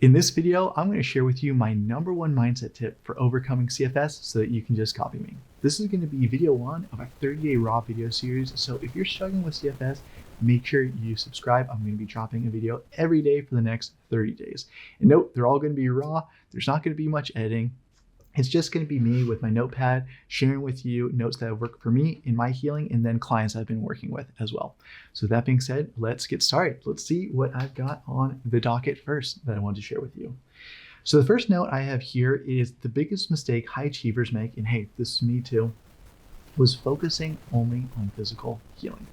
In this video, I'm going to share with you my number one mindset tip for overcoming CFS so that you can just copy me. This is going to be video one of a 30-day raw video series. So if you're struggling with CFS, make sure you subscribe. I'm going to be dropping a video every day for the next 30 days. And note, they're all going to be raw. There's not going to be much editing. It's just going to be me with my notepad, sharing with you notes that have worked for me in my healing and then clients I've been working with as well. So that being said, let's get started. Let's see what I've got on the docket first that I want to share with you. So the first note I have here is the biggest mistake high achievers make, and hey, this is me too, was focusing only on physical healing.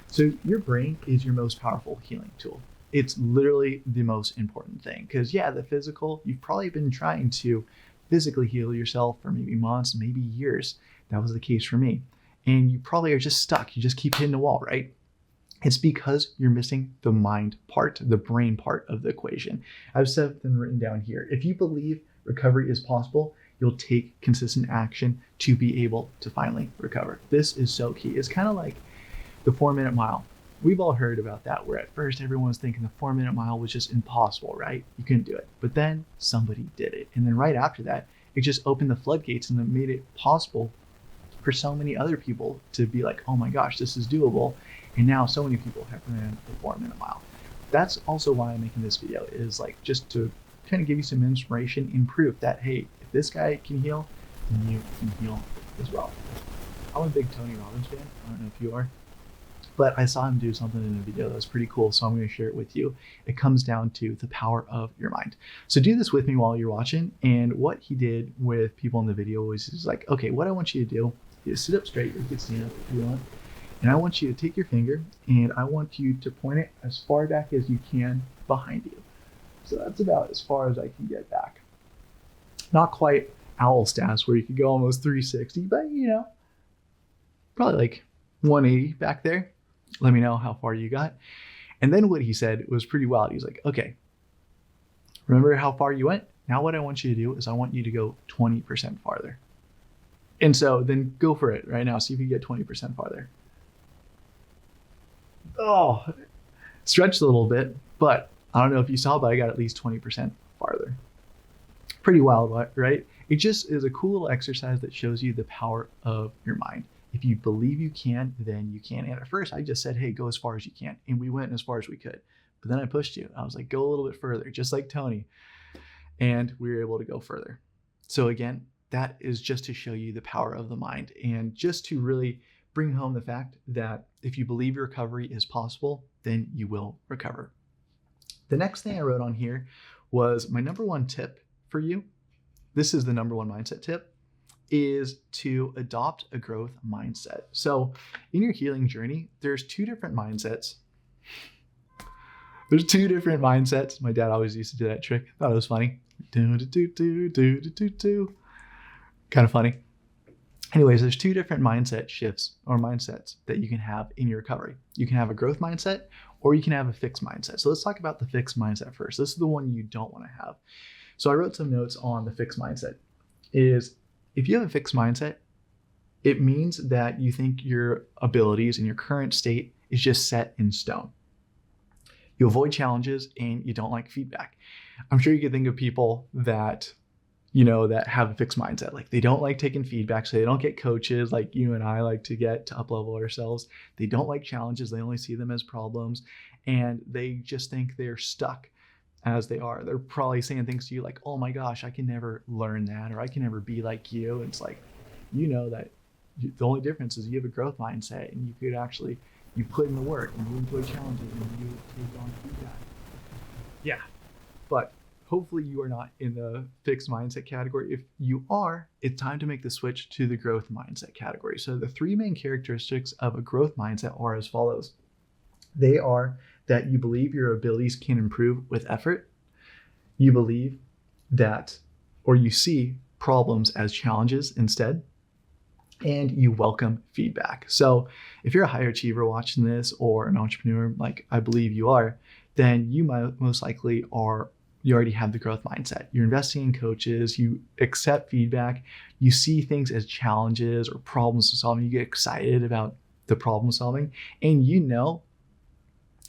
So your brain is your most powerful healing tool. It's literally the most important thing because yeah, the physical, you've probably been trying to physically heal yourself for maybe months, maybe years. That was the case for me. And you probably are just stuck. You just keep hitting the wall, right? It's because you're missing the mind part, the brain part of the equation. I've something written down here. If you believe recovery is possible, you'll take consistent action to be able to finally recover. This is so key. It's kind of like the 4-minute mile. We've all heard about that, where at first everyone was thinking the 4-minute mile was just impossible, right? You couldn't do it. But then somebody did it. And then right after that, it just opened the floodgates and it made it possible for so many other people to be like, oh my gosh, this is doable. And now so many people have ran the 4-minute mile. That's also why I'm making this video, is like just to kind of give you some inspiration and proof that, hey, if this guy can heal, then you can heal as well. I'm a big Tony Robbins fan. I don't know if you are. But I saw him do something in a video that was pretty cool, so I'm going to share it with you. It comes down to the power of your mind. So do this with me while you're watching. And what he did with people in the video was he's like, okay, what I want you to do is sit up straight, or you can stand up if you want. And I want you to take your finger and I want you to point it as far back as you can behind you. So that's about as far as I can get back. Not quite owl stats where you could go almost 360, but you know, probably like 180 back there. Let me know how far you got. And then what he said was pretty wild. He's like, okay, remember how far you went? Now what I want you to do is I want you to go 20% farther. And so then go for it right now. See if you get 20% farther. Oh, stretched a little bit, but I don't know if you saw, but I got at least 20% farther. Pretty wild, right? It just is a cool little exercise that shows you the power of your mind. If you believe you can, then you can. And at first I just said, hey, go as far as you can. And we went as far as we could. But then I pushed you. I was like, go a little bit further, just like Tony. And we were able to go further. So again, that is just to show you the power of the mind and just to really bring home the fact that if you believe your recovery is possible, then you will recover. The next thing I wrote on here was my number one tip for you. This is the number one mindset tip, is to adopt a growth mindset. So in your healing journey, there's two different mindsets. There's two different mindsets. My dad always used to do that trick. I thought it was funny. Kind of funny. Anyways, there's two different mindset shifts or mindsets that you can have in your recovery. You can have a growth mindset or you can have a fixed mindset. So let's talk about the fixed mindset first. This is the one you don't want to have. So I wrote some notes on the fixed mindset. If you have a fixed mindset, it means that you think your abilities and your current state is just set in stone. You avoid challenges and you don't like feedback. I'm sure you could think of people that, you know, that have a fixed mindset. Like they don't like taking feedback, so they don't get coaches like you and I like to get to up-level ourselves. They don't like challenges. They only see them as problems. And they just think they're stuck as they are. They're probably saying things to you like, oh my gosh, I can never learn that, or I can never be like you. And it's like, you know that the only difference is you have a growth mindset and you could actually, you put in the work and you enjoy challenges and you take on feedback. Yeah, but hopefully you are not in the fixed mindset category. If you are, it's time to make the switch to the growth mindset category. So the three main characteristics of a growth mindset are as follows. They are that you believe your abilities can improve with effort. You believe that, or you see problems as challenges instead, and you welcome feedback. So if you're a high achiever watching this or an entrepreneur, like I believe you are, then you most likely you already have the growth mindset. You're investing in coaches, you accept feedback, you see things as challenges or problems to solve, and you get excited about the problem solving, and you know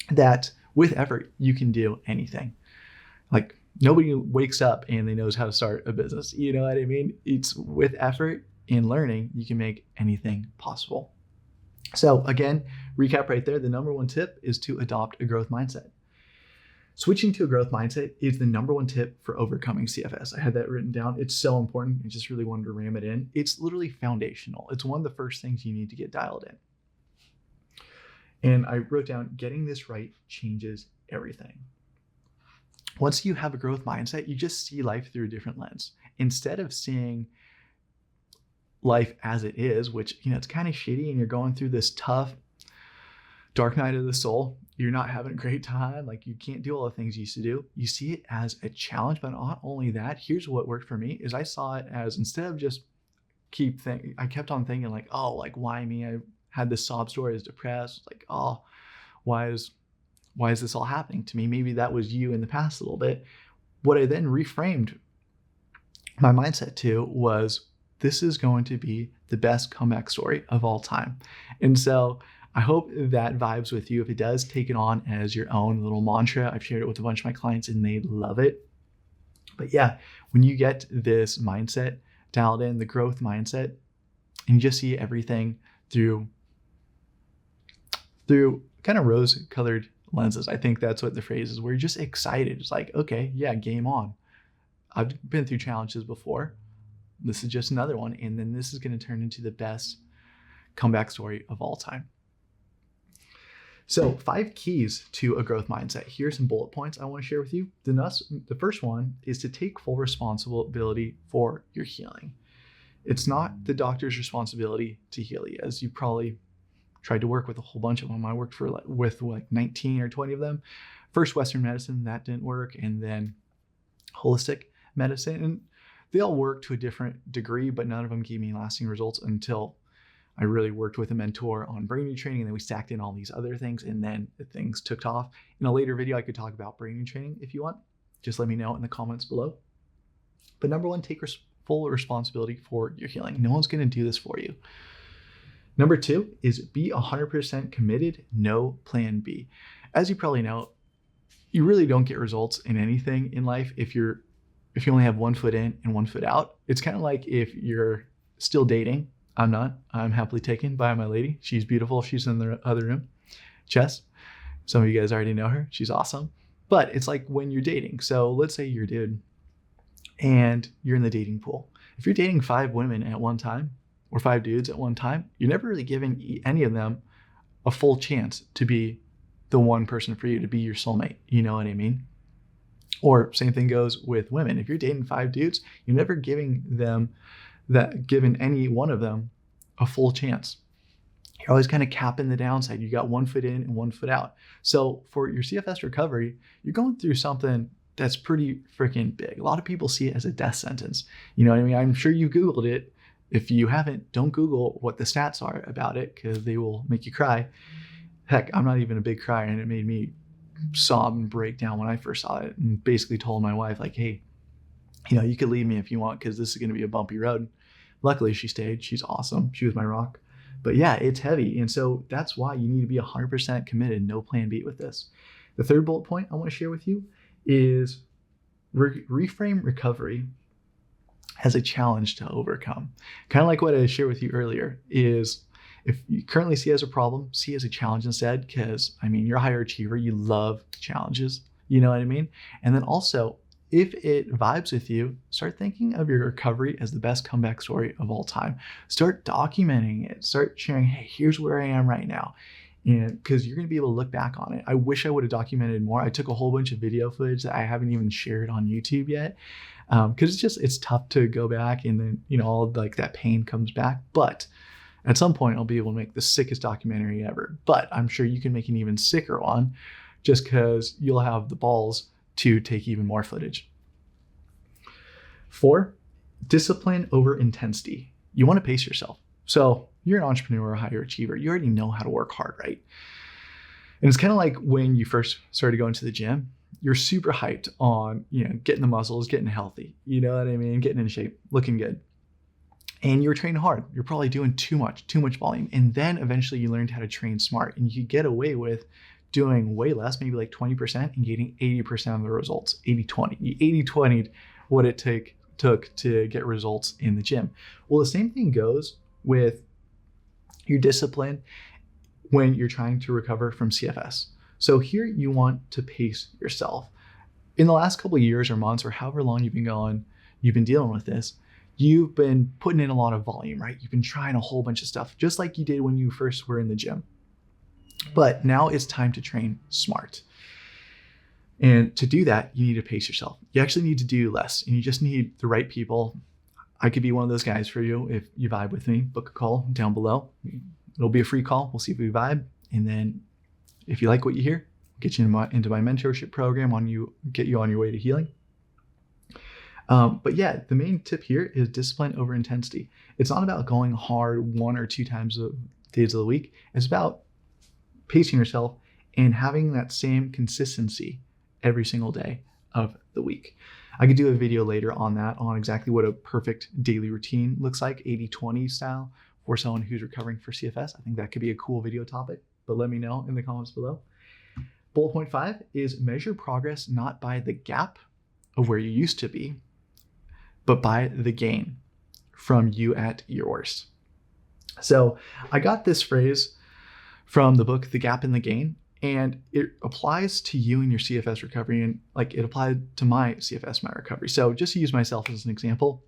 that with effort, you can do anything. Like Nobody wakes up and they knows how to start a business. You know what I mean? It's with effort and learning, you can make anything possible. So again, recap right there. The number one tip is to adopt a growth mindset. Switching to a growth mindset is the number one tip for overcoming CFS. I had that written down. It's so important. I just really wanted to ram it in. It's literally foundational. It's one of the first things you need to get dialed in. And I wrote down, getting this right changes everything. Once you have a growth mindset, you just see life through a different lens. Instead of seeing life as it is, which, it's kind of shitty and you're going through this tough, dark night of the soul, you're not having a great time, like you can't do all the things you used to do. You see it as a challenge, but not only that, here's what worked for me is I saw it as, instead of just I kept on thinking like, oh, like why me? I had this sob story, I was depressed, like, oh, why is this all happening to me? Maybe that was you in the past a little bit. What I then reframed my mindset to was, this is going to be the best comeback story of all time. And so I hope that vibes with you. If it does, take it on as your own little mantra. I've shared it with a bunch of my clients and they love it. But yeah, when you get this mindset dialed in, the growth mindset, and you just see everything through kind of rose-colored lenses. I think that's what the phrase is, where you're just excited. It's like, okay, yeah, game on. I've been through challenges before. This is just another one. And then this is going to turn into the best comeback story of all time. So 5 keys to a growth mindset. Here's some bullet points I want to share with you. The first one is to take full responsibility for your healing. It's not the doctor's responsibility to heal you, as you probably tried to work with a whole bunch of them. I worked with like 19 or 20 of them. First Western medicine, that didn't work. And then holistic medicine. And they all work to a different degree, but none of them gave me lasting results until I really worked with a mentor on brain retraining. And then we stacked in all these other things, and then things took off. In a later video, I could talk about brain retraining if you want. Just let me know in the comments below. But number one, take full responsibility for your healing. No one's going to do this for you. Number 2 is be 100% committed, no plan B. As you probably know, you really don't get results in anything in life if you only have one foot in and one foot out. It's kind of like if you're still dating. I'm not. I'm happily taken by my lady. She's beautiful. She's in the other room. Jess. Some of you guys already know her. She's awesome. But it's like when you're dating. So let's say you're a dude and you're in the dating pool. If you're dating 5 women at one time, or 5 dudes at one time, you're never really giving any of them a full chance to be the one person for you, to be your soulmate. You know what I mean? Or same thing goes with women. If you're dating 5 dudes, you're never giving any one of them a full chance. You're always kind of capping the downside. You got 1 foot in and 1 foot out. So for your CFS recovery, you're going through something that's pretty freaking big. A lot of people see it as a death sentence. You know what I mean? I'm sure you Googled it. If you haven't, don't Google what the stats are about it, because they will make you cry. Heck, I'm not even a big crier, and it made me sob and break down when I first saw it, and basically told my wife, like, hey, you could leave me if you want, because this is going to be a bumpy road. Luckily, she stayed. She's awesome. She was my rock. But yeah, it's heavy. And so that's why you need to be 100% committed, no plan B with this. The third bullet point I want to share with you is reframe recovery as a challenge to overcome. Kind of like what I shared with you earlier is, if you currently see it as a problem, see it as a challenge instead, because you're a higher achiever. You love challenges. You know what I mean? And then also, if it vibes with you, start thinking of your recovery as the best comeback story of all time. Start documenting it. Start sharing, hey, here's where I am right now. And because you're going to be able to look back on it. I wish I would have documented more. I took a whole bunch of video footage that I haven't even shared on YouTube yet. Because it's tough to go back, and then, all like that pain comes back. But at some point I'll be able to make the sickest documentary ever. But I'm sure you can make an even sicker one, just because you'll have the balls to take even more footage. 4, discipline over intensity. You want to pace yourself. So you're an entrepreneur, a higher achiever. You already know how to work hard, right? And it's kind of like when you first started going to the gym. You're super hyped on, getting the muscles, getting healthy. You know what I mean? Getting in shape, looking good. And you're training hard. You're probably doing too much volume. And then eventually you learned how to train smart, and you could get away with doing way less, maybe like 20%, and getting 80% of the results. 80-20. You 80-20'd what it took to get results in the gym. Well, the same thing goes with your discipline when you're trying to recover from CFS. So here you want to pace yourself. In the last couple of years or months or however long you've been dealing with this, you've been putting in a lot of volume, right? You've been trying a whole bunch of stuff, just like you did when you first were in the gym. But now it's time to train smart. And to do that, you need to pace yourself. You actually need to do less, and you just need the right people. I could be one of those guys for you. If you vibe with me, book a call down below. It'll be a free call. We'll see if we vibe. And then if you like what you hear, get you into my mentorship program get you on your way to healing. But yeah, the main tip here is discipline over intensity. It's not about going hard 1 or 2 days of the week. It's about pacing yourself and having that same consistency every single day of the week. I could do a video later on that, on exactly what a perfect daily routine looks like, 80-20 style, for someone who's recovering for CFS. I think that could be a cool video topic, but let me know in the comments below. Bullet point 5 is measure progress not by the gap of where you used to be, but by the gain from you at your worst. So I got this phrase from the book, The Gap and the Gain, and it applies to you and your CFS recovery, and like it applied to my CFS, my recovery. So just to use myself as an example,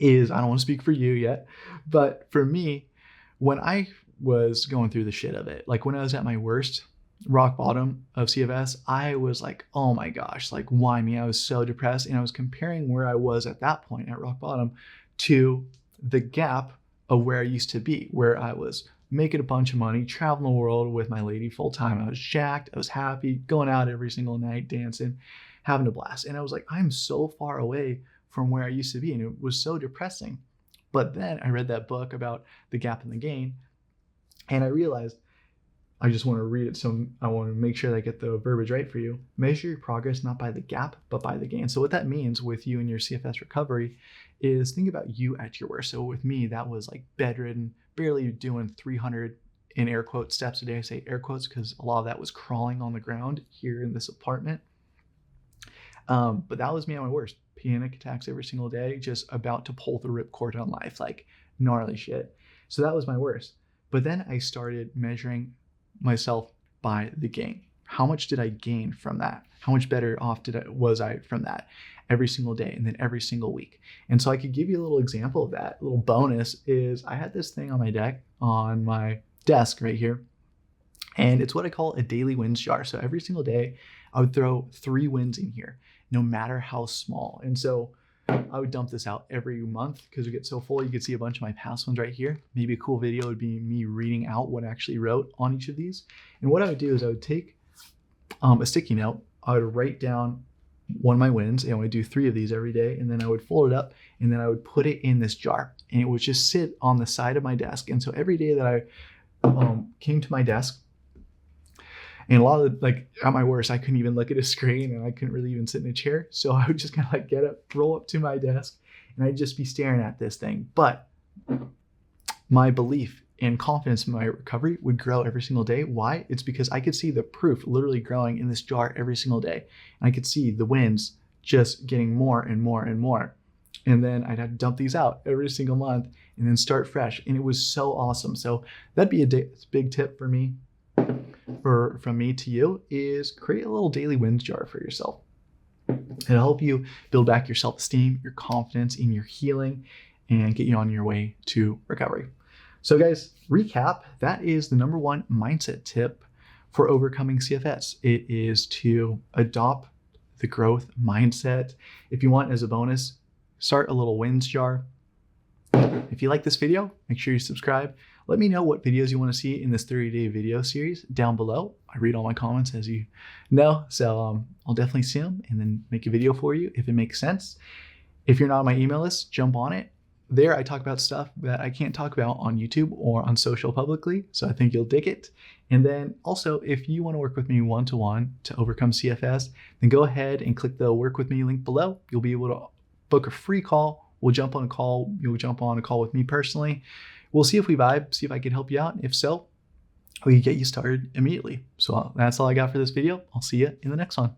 I don't want to speak for you yet, but for me, when I was going through the shit of it, like when I was at my worst, rock bottom of CFS, I was like, oh my gosh, like why me? I was so depressed, and I was comparing where I was at that point at rock bottom to the gap of where I used to be, where I was making a bunch of money, traveling the world with my lady full time. I was jacked, I was happy, going out every single night, dancing, having a blast. And I was like, I'm so far away from where I used to be, and it was so depressing. But then I read that book about the gap and the gain, and I realized, I just want to read it, so I want to make sure that I get the verbiage right for you. Measure your progress not by the gap, but by the gain. So what that means with you and your CFS recovery is think about you at your worst. So with me, that was like bedridden, barely doing 300 in air quote steps a day. I say air quotes because a lot of that was crawling on the ground here in this apartment. But that was me at my worst. Panic attacks every single day, just about to pull the ripcord on life, like gnarly shit. So that was my worst. But then I started measuring myself by the gain. How much did I gain from that? How much better off was I from that every single day and then every single week? And so I could give you a little example of that. A little bonus is I had this thing on my desk right here, and it's what I call a daily wins jar. So every single day I would throw 3 wins in here, no matter how small. And so I would dump this out every month because we get so full. You can see a bunch of my past ones right here. Maybe a cool video would be me reading out what I actually wrote on each of these. And what I would do is I would take a sticky note. I would write down one of my wins, and I would do 3 of these every day. And then I would fold it up, and then I would put it in this jar, and it would just sit on the side of my desk. And so every day that I came to my desk, and a lot of like at my worst, I couldn't even look at a screen, and I couldn't really even sit in a chair. So I would just kind of like get up, roll up to my desk, and I'd just be staring at this thing. But my belief and confidence in my recovery would grow every single day. Why? It's because I could see the proof literally growing in this jar every single day. And I could see the wins just getting more and more and more. And then I'd have to dump these out every single month and then start fresh. And it was so awesome. So that'd be a big tip for me. From me to you is create a little daily wins jar for yourself. It'll help you build back your self-esteem, your confidence in your healing, and get you on your way to recovery. So guys, recap, that is the number 1 mindset tip for overcoming CFS. It is to adopt the growth mindset. If you want, as a bonus, start a little wins jar. If you like this video, make sure you subscribe. Let me know what videos you want to see in this 30-day video series down below. I read all my comments, as you know, so I'll definitely see them and then make a video for you if it makes sense. If you're not on my email list, jump on it. There I talk about stuff that I can't talk about on YouTube or on social publicly, so I think you'll dig it. And then also, if you want to work with me one-to-one to overcome CFS, then go ahead and click the work with me link below. You'll be able to book a free call. We'll jump on a call. You'll jump on a call with me personally. We'll see if we vibe, see if I can help you out. If so, we get you started immediately. So that's all I got for this video. I'll see you in the next one.